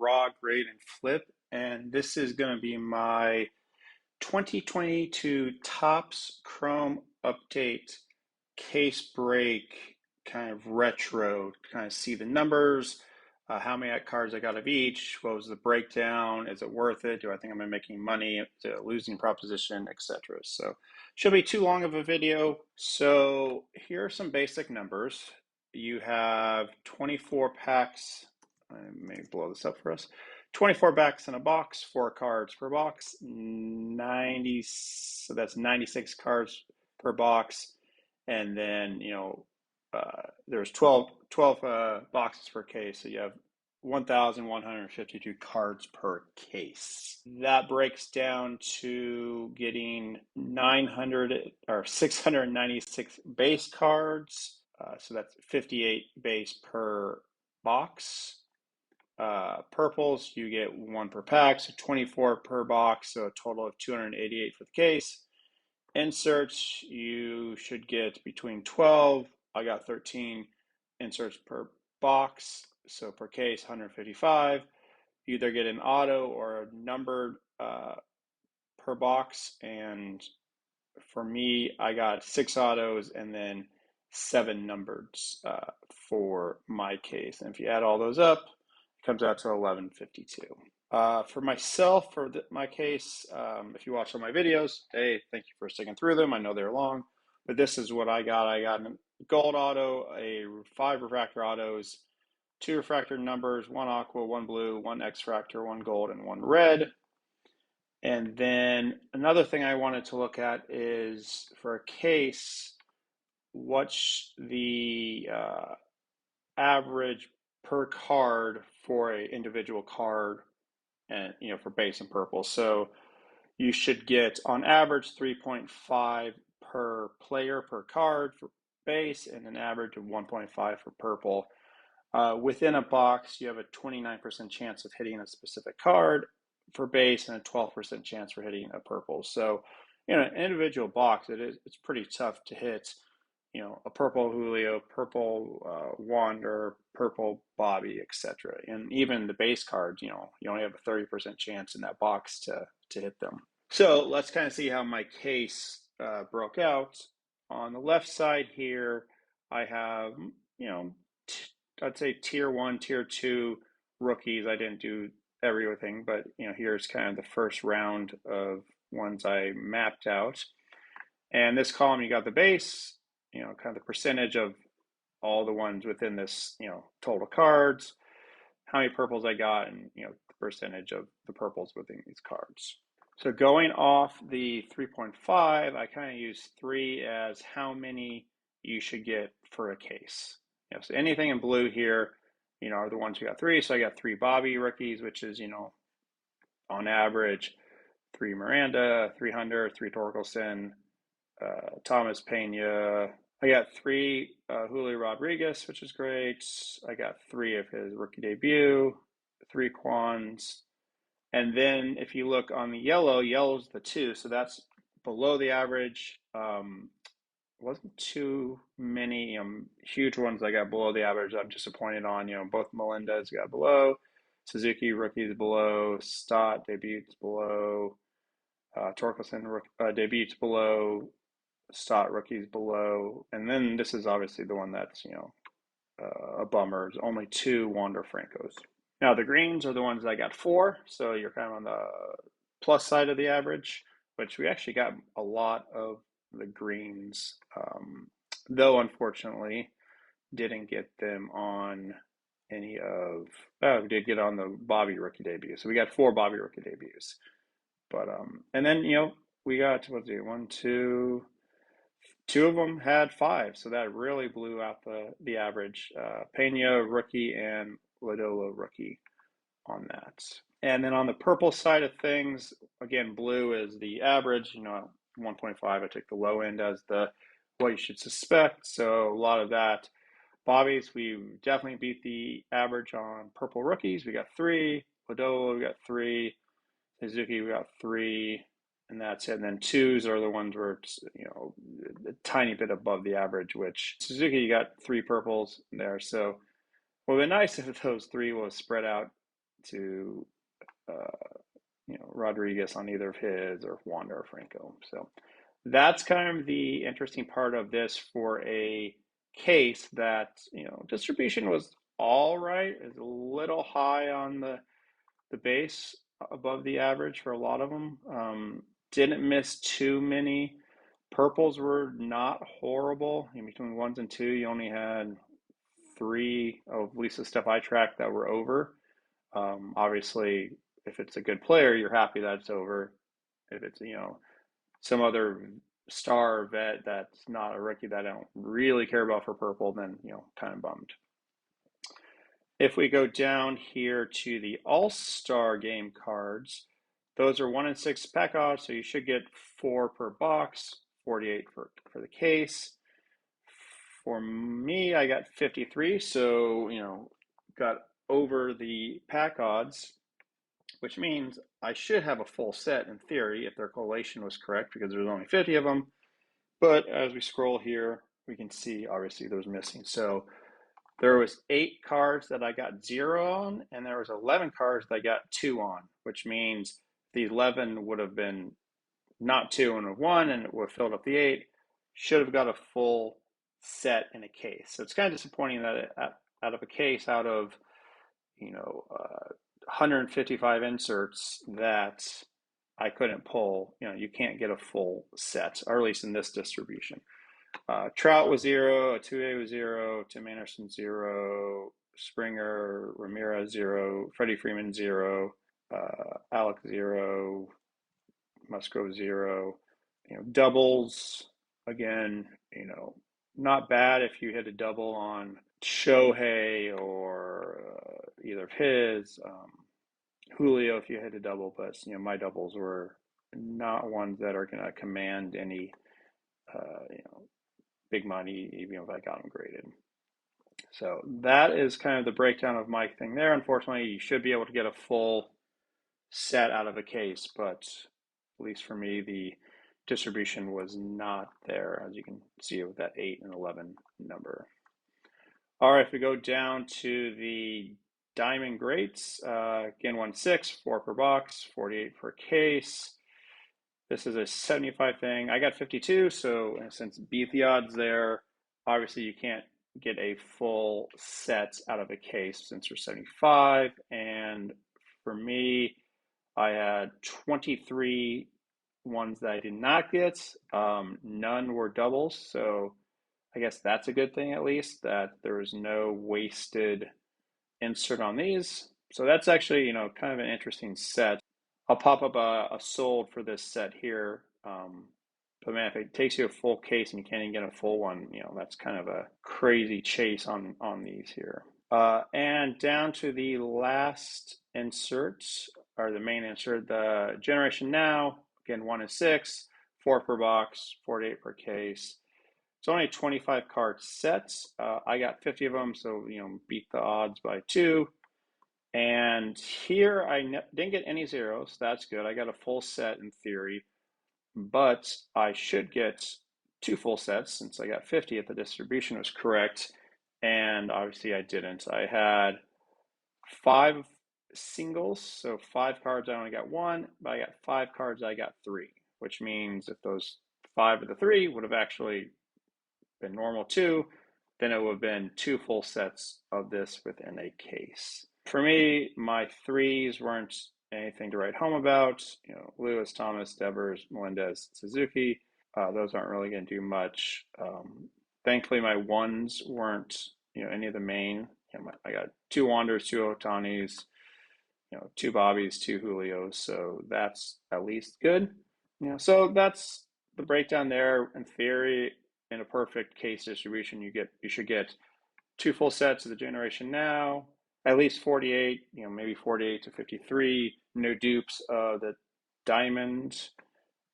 raw, grade, and flip, and this is going to be my 2022 Topps Chrome Update case break, kind of retro, kind of see the numbers, how many cards I got of each, what was the breakdown, is it worth it, do I think I'm making money, is it a losing proposition, etc. So shouldn't be too long of a video. So here are some basic numbers. You have 24 packs. I may blow this up for us. 24 packs in a box, 4 cards per box, 90, so that's 96 cards per box. And then, there's 12 boxes per case, so you have 1,152 cards per case. That breaks down to getting 900 or 696 base cards. So that's 58 base per box. Purples, you get 1 per pack, so 24 per box, so a total of 288 for the case. Inserts, you should get between 12, I got 13 inserts per box, so per case 155. You either get an auto or a numbered per box, and for me, I got 6 autos and then 7 numbereds for my case. And if you add all those up, it comes out to 1152. For myself, for my case, if you watch all my videos, hey, thank you for sticking through them. I know they're long, but this is what I got. I got a gold auto, 5 refractor autos, 2 refractor numbers, 1 aqua, 1 blue, 1 X-fractor, 1 gold, and 1 red. And then another thing I wanted to look at is for a case, what's the average per card for an individual card, and for base and purple. So you should get on average 3.5 per player per card for base, and an average of 1.5 for purple. Within a box, you have a 29% chance of hitting a specific card for base and a 12% chance for hitting a purple. So, an individual box, it's pretty tough to hit, a purple Julio, purple Wander, purple Bobby, etc. And even the base cards, you only have a 30% chance in that box to hit them. So let's kind of see how my case broke out. On the left side here, I have, I'd say tier 1, tier 2 rookies. I didn't do everything, but here's kind of the first round of ones I mapped out. And this column, you got the base, kind of the percentage of all the ones within this, total cards, how many purples I got, and the percentage of the purples within these cards. So going off the 3.5, I kind of use 3 as how many you should get for a case. So anything in blue here, are the ones who got 3. So I got 3 Bobby rookies, which is, on average, 3 Miranda, 3 Hunter, 3 Torkelson, Thomas Pena. I got 3 Julio Rodriguez, which is great. I got 3 of his rookie debut, 3 Quans. And then if you look on the yellow's the 2, so that's below the average. Wasn't too many huge ones I got below the average I'm disappointed on. Both Melendez got below, Suzuki rookies below, Stott debuts below, Torkelson debuts below, Stott rookies below, and then this is obviously the one that's a bummer. There's only 2 Wander Francos. Now the greens are the ones I got 4, so you're kind of on the plus side of the average, which we actually got a lot of the greens, though unfortunately didn't get them on any of, we did get on the Bobby rookie debut. So we got 4 Bobby rookie debuts. But, and then, we got, what's it, 1, 2, 2 of them had 5. So that really blew out the average. Pena rookie and Lodolo rookie on that. And then on the purple side of things, again, blue is the average, 1.5. I took the low end as what you should suspect. So a lot of that. Bobbies, we definitely beat the average on purple rookies. We got 3. Lodolo, we got 3. Suzuki, we got 3. And that's it. And then 2s are the ones where it's, a tiny bit above the average, which Suzuki, you got 3 purples there. So it would be nice if those 3 was spread out to Rodriguez on either of his, or Wander or Franco. So that's kind of the interesting part of this for a case that, distribution was all right. It's a little high on the base, above the average for a lot of them. Didn't miss too many. Purples were not horrible. In between ones and two, you only had three, of at least the stuff I tracked, that were over. Obviously, if it's a good player, you're happy that it's over. If it's, some other star vet that's not a rookie that I don't really care about for purple, then, kind of bummed. If we go down here to the All-Star Game cards, those are 1 in 6 pack odds, so you should get 4 per box, 48 for the case. For me, I got 53, so, got over the pack odds, which means I should have a full set in theory if their collation was correct, because there's only 50 of them. But as we scroll here, we can see obviously there's missing. So there was 8 cards that I got 0 on, and there was 11 cards that I got 2 on, which means the 11 would have been not 2 and a 1, and it would have filled up the 8. Should have got a full set in a case. So it's kind of disappointing that out of a case, out of 155 inserts, that I couldn't pull. You can't get a full set, or at least in this distribution. Trout was 0, Atuhe was 0, Tim Anderson 0, Springer, Ramirez 0, Freddie Freeman 0, Alec 0, Musgrove 0. Doubles, again, not bad if you hit a double on Shohei or either of his. Julio, if you hit a double, but my doubles were not ones that are going to command any big money, even if I got them graded. So that is kind of the breakdown of my thing there. Unfortunately, you should be able to get a full set out of a case, but at least for me, the distribution was not there, as you can see with that 8 and 11 number. All right, if we go down to the Diamond Greats, again, 1/6, 4 per box, 48 per case. This is a 75 thing. I got 52, so since beat the odds there, obviously you can't get a full set out of a case since there's 75. And for me, I had 23 ones that I did not get. None were doubles, so I guess that's a good thing, at least, that there was no wasted insert on these. So that's actually, kind of an interesting set. I'll pop up a sold for this set here. But man, if it takes you a full case and you can't even get a full one, that's kind of a crazy chase on these here. And down to the last insert, or the main insert, the Generation Now, again, 1 in 6, 4 per box, 48 per case. It's only a 25 card set. I got 50 of them, so beat the odds by 2. And here I didn't get any zeros. That's good. I got a full set in theory, but I should get 2 full sets since I got 50 if the distribution was correct. And obviously I didn't. I had 5 singles, so 5 cards I only got 1, but I got 5 cards I got 3, which means if those 5 of the 3 would have actually been normal 2, then it would have been 2 full sets of this within a case. For me, my 3s weren't anything to write home about. Lewis, Thomas, Devers, Melendez, Suzuki. Those aren't really going to do much. Thankfully, my 1s weren't, any of the main. I got 2 Wanders, 2 Otanis, 2 Bobbies, 2 Julios. So that's at least good. So that's the breakdown there. In theory, in a perfect case distribution, you should get 2 full sets of the Generation Now, at least 48, maybe 48 to 53, no dupes of the Diamond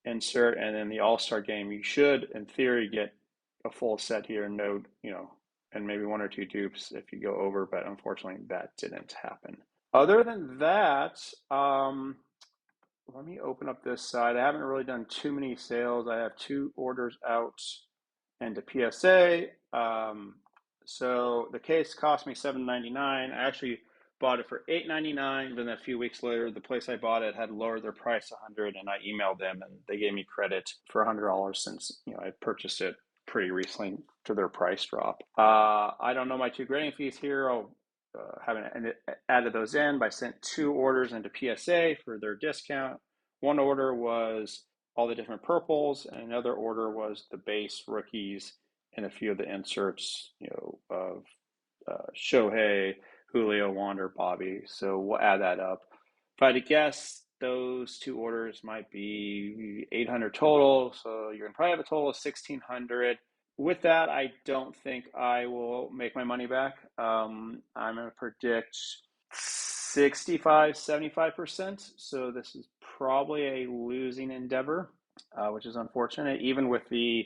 insert, and then the All-Star Game, you should, in theory, get a full set here, no, and maybe 1 or 2 dupes if you go over, but unfortunately that didn't happen. Other than that, let me open up this side. I haven't really done too many sales. I have 2 orders out and a PSA. So the case cost me $7.99. I actually bought it for $8.99. Then a few weeks later, the place I bought it had lowered their price $100, and I emailed them, and they gave me credit for $100 since I purchased it pretty recently to their price drop. I don't know my two grading fees here. I'll haven't added those in, but I sent 2 orders into PSA for their discount. One order was all the different purples, and another order was the base rookies and a few of the inserts, of Shohei, Julio, Wander, Bobby. So we'll add that up. If I had to guess, those 2 orders might be 800 total. So you're gonna probably have a total of 1,600. With that, I don't think I will make my money back. I'm going to predict 65, 75%. So this is probably a losing endeavor, which is unfortunate, even with the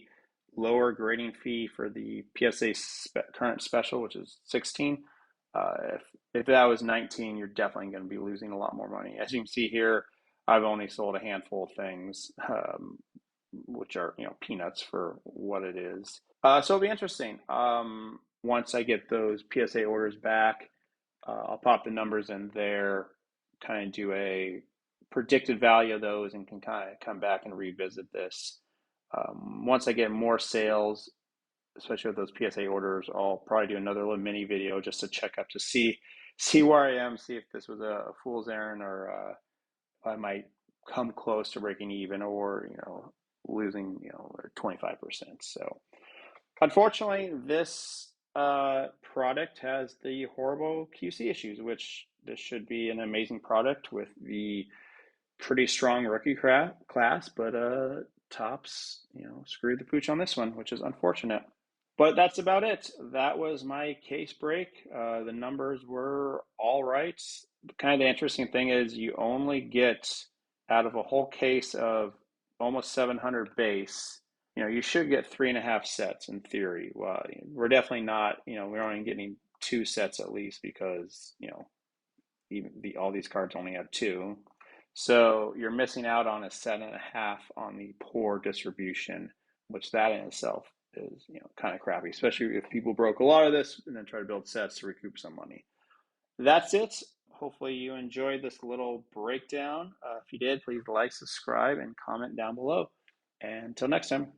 lower grading fee for the PSA current special, which is 16. If that was 19, you're definitely going to be losing a lot more money. As you can see here, I've only sold a handful of things, which are peanuts for what it is. So it'll be interesting. Once I get those PSA orders back, I'll pop the numbers in there, kind of do a predicted value of those, and can kind of come back and revisit this. Once I get more sales, especially with those PSA orders, I'll probably do another little mini video just to check up to see where I am, see if this was a fool's errand, or I might come close to breaking even, or losing 25%. So unfortunately, this product has the horrible QC issues, which this should be an amazing product with the pretty strong rookie class, but Topps screwed the pooch on this one, which is unfortunate. But that's about it. That was my case break. The numbers were all right. Kind of the interesting thing is you only get, out of a whole case of almost 700 base, you should get 3.5 sets in theory. Well, we're definitely not, we're only getting 2 sets at least, because, even all these cards only have 2. So you're missing out on a set and a half on the poor distribution, which that in itself is kind of crappy, especially if people broke a lot of this and then try to build sets to recoup some money. That's it. Hopefully you enjoyed this little breakdown. If you did, please like, subscribe, and comment down below. And until next time.